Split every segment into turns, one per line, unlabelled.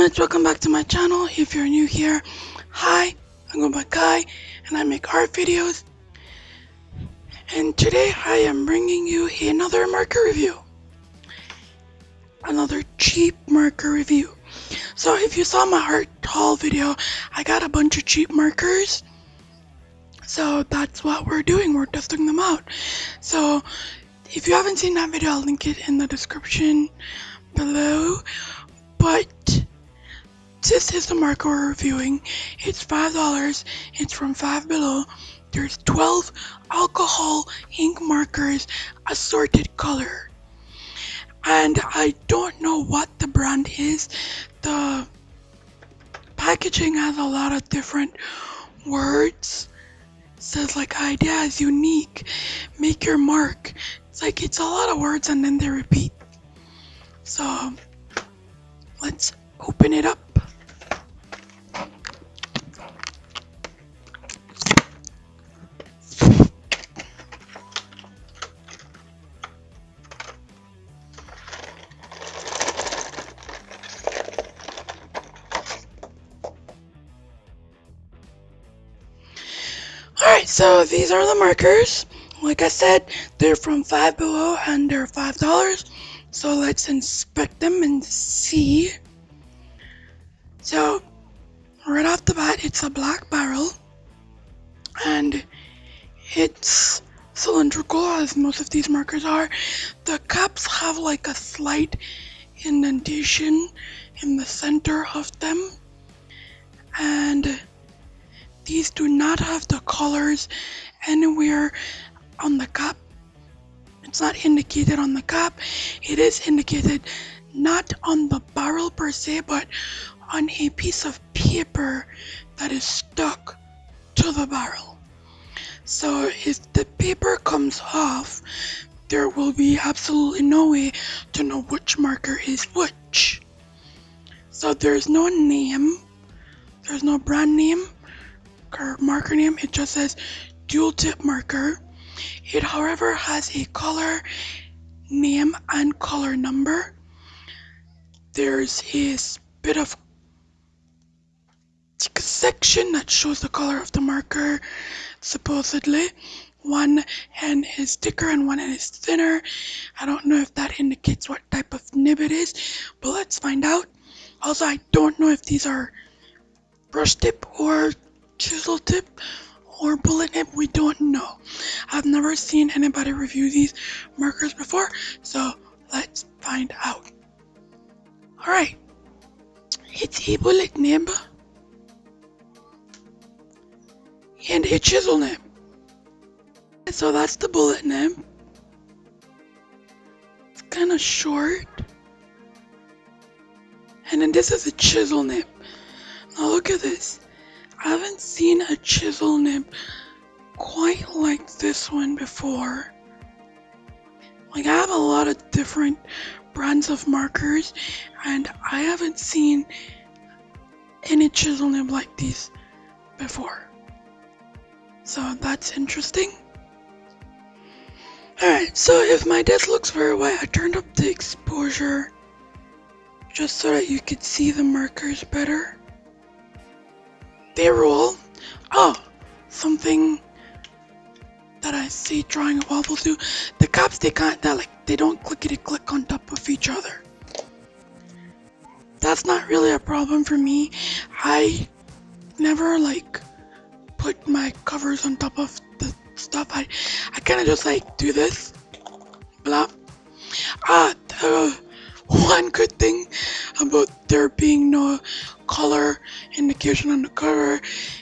much, welcome back to my channel. If you're new here, hi, I'm going by Kai and I make art videos. And today I am bringing you another marker review. Another cheap marker review. So if you saw my art haul video, I got a bunch of cheap markers. So that's what we're doing, we're testing them out. So if you haven't seen that video, I'll link it in the description below. But this is the marker we're reviewing. It's $5. It's from 5below. There's 12 alcohol ink markers, assorted color. And I don't know what the brand is. The packaging has a lot of different words. It says like idea is unique, make your mark. It's a lot of words and then they repeat. So let's open it up. Alright, so these are the markers. Like I said, they're from 5below and they're $5. So let's inspect them and see. So right off the bat, it's a black barrel and it's cylindrical as most of these markers are. The caps have like a slight indentation in the center of them, and these do not have the colors anywhere on the cap. It's not indicated on the cap. It is indicated not on the barrel per se, but on a piece of paper that is stuck to the barrel. So if the paper comes off, there will be absolutely no way to know which marker is which. So there's no name, there's no brand name or marker name. It just says dual tip marker. It however has a color name and color number. There's a bit of section that shows the color of the marker, supposedly. One end is thicker and one end is thinner. I don't know if that indicates what type of nib it is, but let's find out. Also, I don't know if these are brush tip or chisel tip or bullet nib. We don't know. I've never seen anybody review these markers before, so let's find out. Alright, it's a bullet nib and a chisel nib. So that's the bullet nib. It's kind of short. And then this is a chisel nib. Now look at this. I haven't seen a chisel nib quite like this one before. Like, I have a lot of different brands of markers and I haven't seen any chisel nib like these before. So that's interesting. Alright, so if my desk looks very white, I turned up the exposure just so that you could see the markers better. They roll. Oh, something that I see drawing wobbles do. The caps, they don't clickety-click on top of each other. That's not really a problem for me. I never put my covers on top of the stuff. I kind of just do this. Blah. The one good thing about there being no color indication on the cover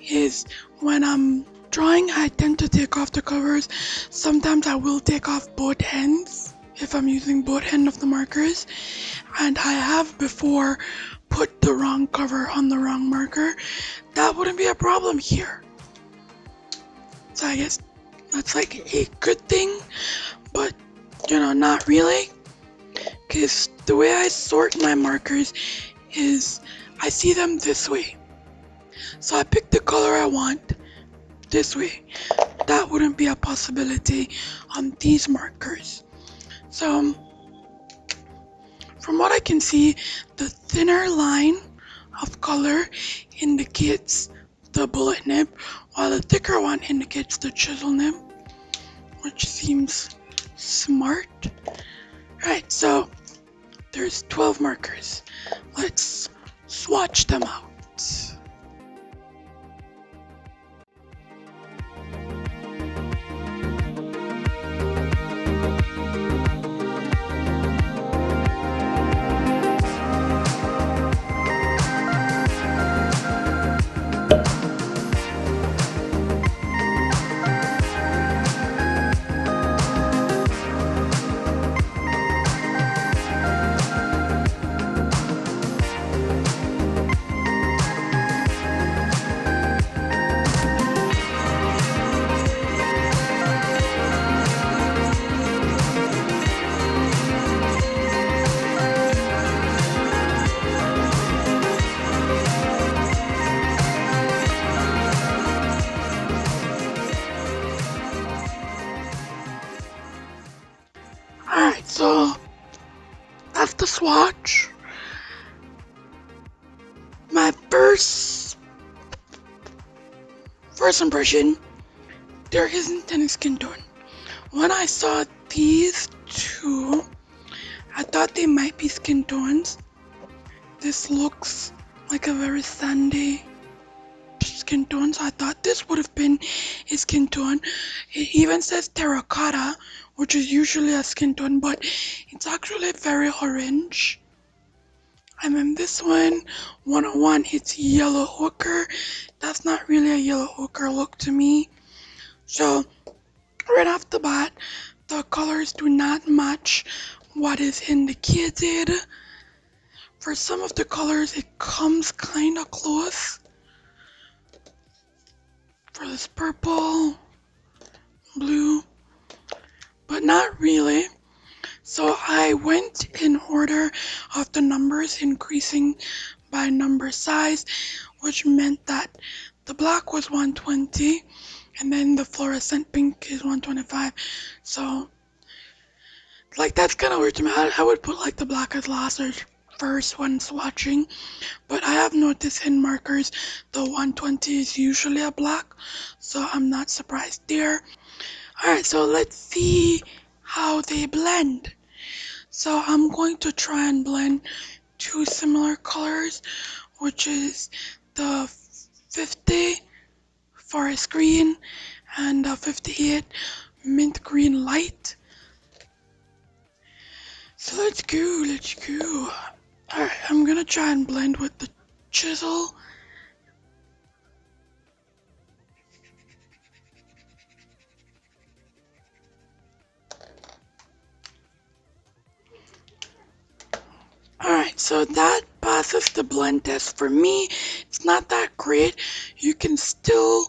is when I'm drawing, I tend to take off the covers. Sometimes I will take off both ends if I'm using both ends of the markers, and I have before put the wrong cover on the wrong marker. That wouldn't be a problem here. So I guess that's a good thing, but not really, because the way I sort my markers is I see them this way. So I pick the color I want this way. That wouldn't be a possibility on these markers. So from what I can see, the thinner line of color indicates the bullet nib, while the thicker one indicates the chisel nib, which seems smart. Alright, so there's 12 markers. Let's swatch them out. Alright, so that's the swatch. My first impression, there isn't any skin tone. When I saw these two, I thought they might be skin tones. This looks like a very sandy skin tone, so I thought this would have been a skin tone. It even says terracotta, which is usually a skin tone, but it's actually very orange. And then this one, 101, it's yellow ochre. That's not really a yellow ochre look to me. So right off the bat, the colors do not match what is indicated. For some of the colors, it comes kind of close. For this purple, blue, but not really. So I went in order of the numbers increasing by number size, which meant that the black was 120 and then the fluorescent pink is 125. So like that's kind of weird to me. I would put like the black as last or first when swatching, but I have noticed in markers the 120 is usually a black, so I'm not surprised there. Alright, so let's see how they blend. So I'm going to try and blend two similar colors, which is the 50 forest green and the 58 mint green light. So let's go. Alright, I'm gonna try and blend with the chisel. Alright, so that passes the blend test for me. It's not that great. You can still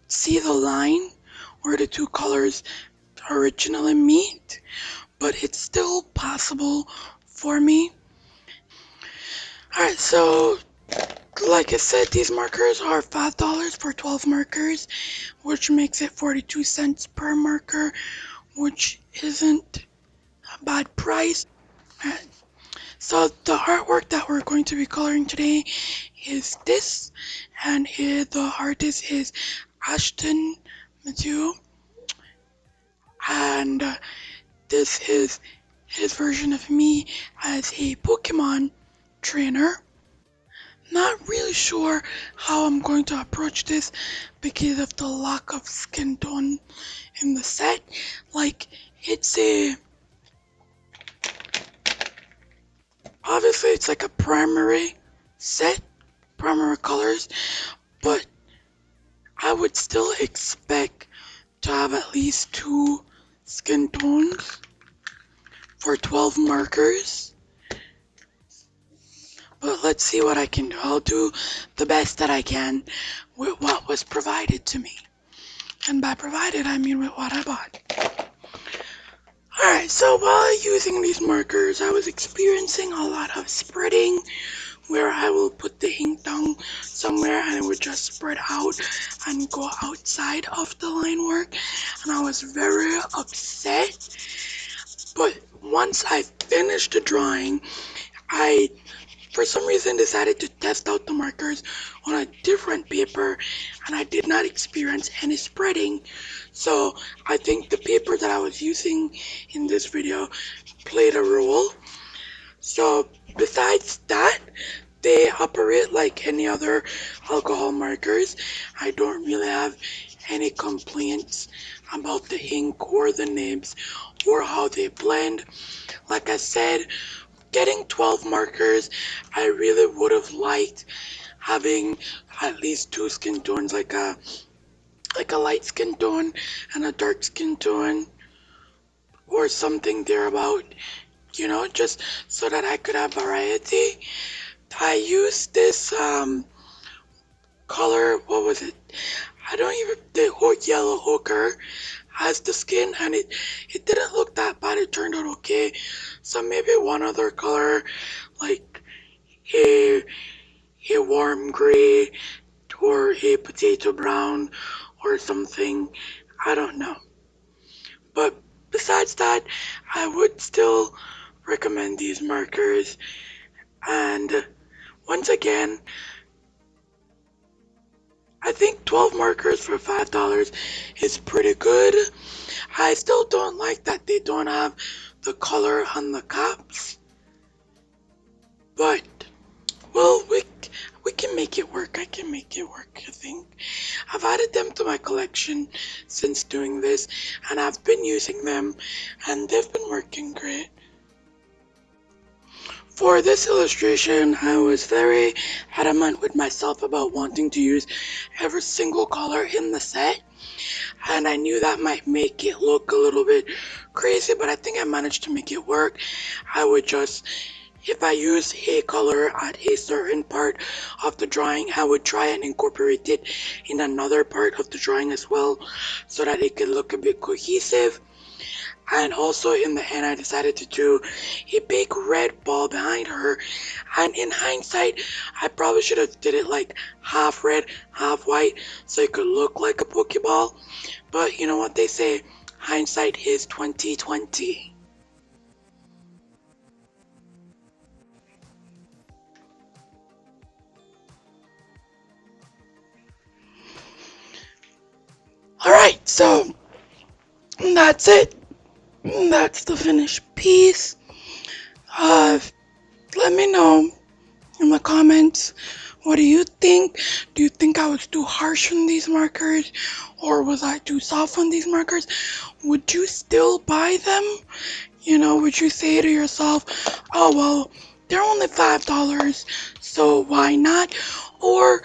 see the line where the two colors originally meet, but it's still possible for me. Alright, so like I said, these markers are $5 for 12 markers, which makes it 42 cents per marker, which isn't a bad price. Alright, so the artwork that we're going to be coloring today is this, and the artist is Ashton Matthew, and this is his version of me as a Pokemon trainer. Not really sure how I'm going to approach this because of the lack of skin tone in the set. Like, obviously it's like a primary set, primary colors, but I would still expect to have at least two skin tones for 12 markers. But let's see what I can do. I'll do the best that I can with what was provided to me. And by provided, I mean with what I bought. Alright, so while using these markers, I was experiencing a lot of spreading, where I will put the ink down somewhere and it would just spread out and go outside of the line work. And I was very upset. But once I finished the drawing, I for some reason decided to test out the markers on a different paper, and I did not experience any spreading. So I think the paper that I was using in this video played a role. So besides that, they operate like any other alcohol markers. I don't really have any complaints about the ink or the nibs or how they blend. Like I said, getting 12 markers, I really would have liked having at least two skin tones, like a light skin tone and a dark skin tone or something thereabout, just so that I could have variety. I used this color, what was it? I don't even, the yellow ochre has the skin, and it didn't look that bad. It turned out okay. So maybe one other color, like a warm gray or a potato brown or something. I don't know. But besides that, I would still recommend these markers. And once again, I think 12 markers for $5 is pretty good. I still don't like that they don't have the color on the cups. But, well, we can make it work. I can make it work, I think. I've added them to my collection since doing this, and I've been using them, and they've been working great. For this illustration, I was very adamant with myself about wanting to use every single color in the set, and I knew that might make it look a little bit crazy, but I think I managed to make it work. I would just, if I use a color at a certain part of the drawing, I would try and incorporate it in another part of the drawing as well, so that it could look a bit cohesive. And also in the end, I decided to do a big red ball behind her. And in hindsight, I probably should have did it like half red, half white, so it could look like a Pokeball. But you know what they say, hindsight is 2020. Alright, so that's it. That's the finished piece. Let me know in the comments, what do you think? Do you think I was too harsh on these markers, or was I too soft on these markers? Would you still buy them? Would you say to yourself, oh well, they're only $5, so why not? Or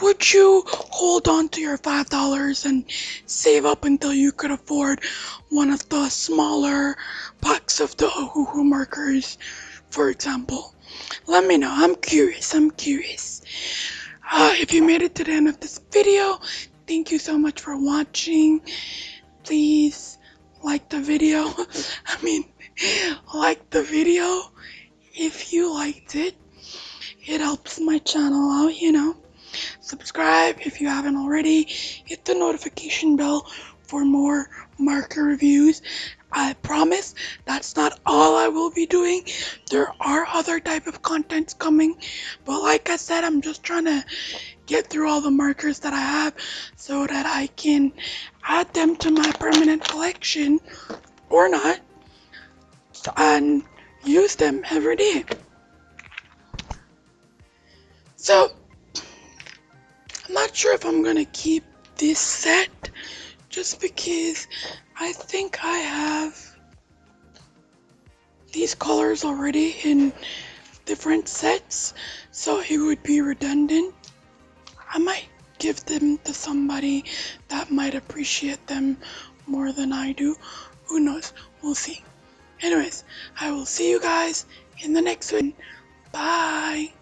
would you hold on to your $5 and save up until you could afford one of the smaller packs of the Ohuhu markers, for example? Let me know. I'm curious. If you made it to the end of this video, thank you so much for watching. Please like the video. Like the video if you liked it. It helps my channel out. Subscribe if you haven't already. Hit the notification bell for more marker reviews. I promise that's not all I will be doing. There are other type of contents coming, but like I said, I'm just trying to get through all the markers that I have so that I can add them to my permanent collection or not and use them every day. So I'm not sure if I'm gonna keep this set just because I think I have these colors already in different sets, so it would be redundant. I might give them to somebody that might appreciate them more than I do. Who knows? We'll see. Anyways, I will see you guys in the next one. Bye!